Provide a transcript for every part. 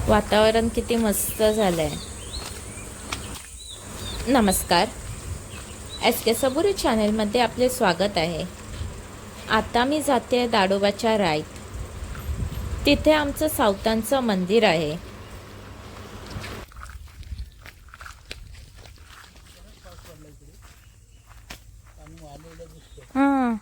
वातावरण किती मस्त झालंय। नमस्कार, एस के सबुरी चॅनलमध्ये आपले स्वागत आहे। आता मी जाते दाडोबाच्या राईत। तिथे आमचं सावतांचं मंदिर आहे। हां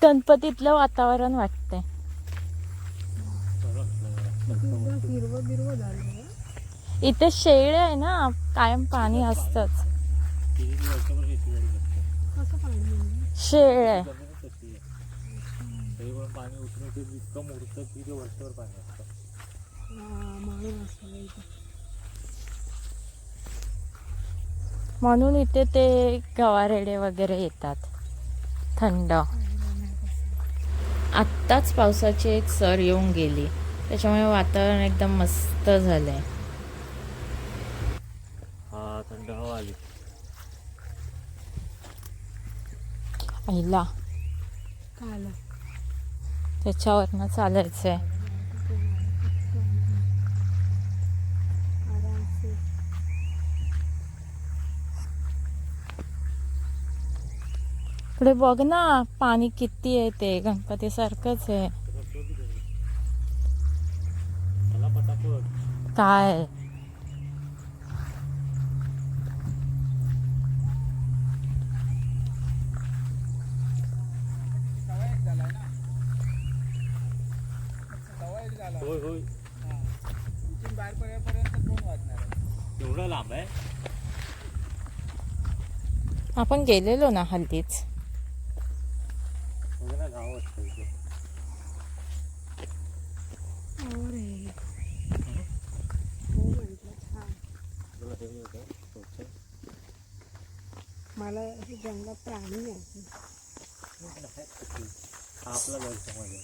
गणपतीतलं वातावरण वाटतंय। इथे शेळ आहे ना, कायम पाणी असतंच। शेळ आहे। म्हणून इथे ते गवारेडे वगैरे येतात थंड। आत्ताच पावसाची एक सर येऊन गेली, त्याच्यामुळे वातावरण एकदम मस्त झालंय। हा, थंड हवा आली। पहिला त्याच्यावरनं चालायचंय। इकडे बघ ना, पाणी किती आहे, ते गणपती सारखंच आहे। काय एवढं लांब आहे? आपण गेलेलो ना हल्लीच। गाव असतं इथे। मला जंगलात प्राणी नाही आपला घरच्या मध्ये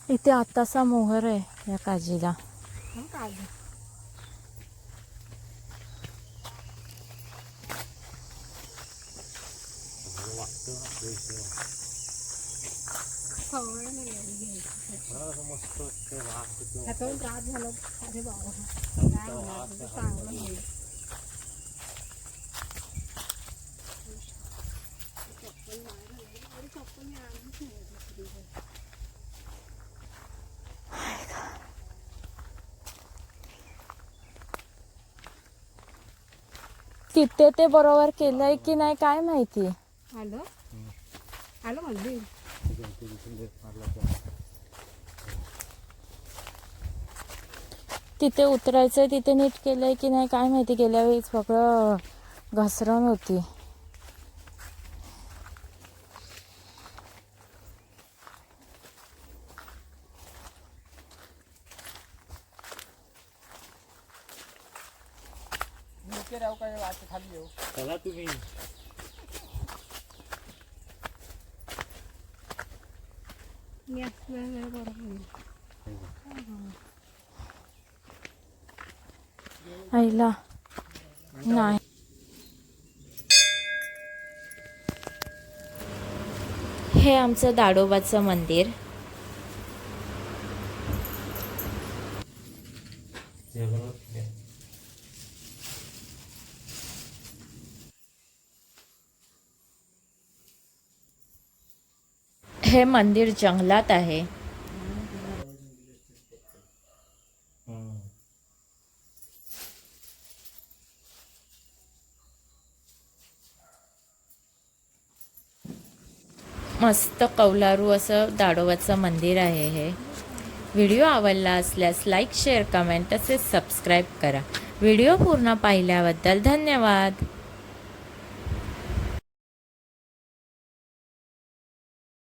इथे आतासा मोहर आहे या काजीला। ह्याच्याहून त्रास झाला अरे बाबा चांगलं नाही। तिथे ते बरोबर केलंय की नाही काय माहिती। आलं आलं मंदिर तिथे उतरायचंय, तिथे नीट केलंय की नाही काय माहिती। गेल्या वेळीच सगळं घसरण होती। चला तुम्ही। आईला नाही। हे आमचं दाडोबाचं मंदिर। हे मंदिर जंगलात आहे। मस्त कौलारू असं दाडोबाचं मंदिर आहे हे। व्हिडिओ आवडला असल्यास लाईक, शेअर, कमेंट तसेच सबस्क्राईब करा। व्हिडिओ पूर्ण पाहिल्याबद्दल धन्यवाद।